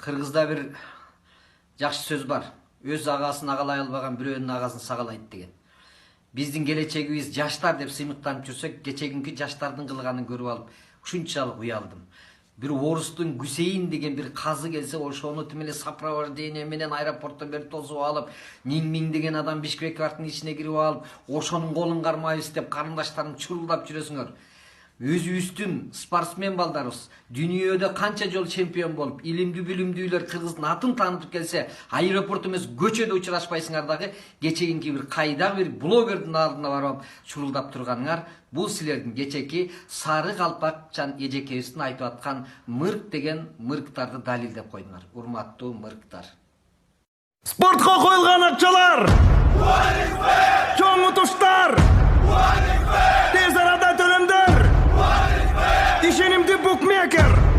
Кыргызда бир жакшы сөз бар. Өз агасын агалай албаган бирөөнүн агасын сагалайт деген. Биздин келечегибиз жаштар деп сыймыктанып жүрсөк, кечегинки жаштардын кылганын көрүп алып, ушунчалык уялдым. Бир орустун Гусейин деген бир казы келсе, ошону тимеле сопровождение менен аэропорттон бери тосуп алып, Ниңмиң деген адам Бишкек парктын ичине кирип алып, ошонун колун кармайбыз деп карындаштарым чурулдап жүрөсүңөр. Өзүбүздүн спортсмен балдарыбыз дүйнөдө канча жол чемпион болуп, илимдүү билимдүүлөр Кыргыздын атын таанытып келсе, аэропорт эмес көчөдө учурашпайсыңар дагы, кечегинки бир кайдагы бир блогердин алдына барып чурулдап турганыңар, бул силердин кечеки Сары Калпакчан эжекебиздин айтып аткан мырк деген мырктарды далилдеп койдуңар. Урматтуу мырктар. Спортқа коюлган акчалар! Чоң утуштар! Тез арада төлөмдөр! Ишенимдүү букмекер!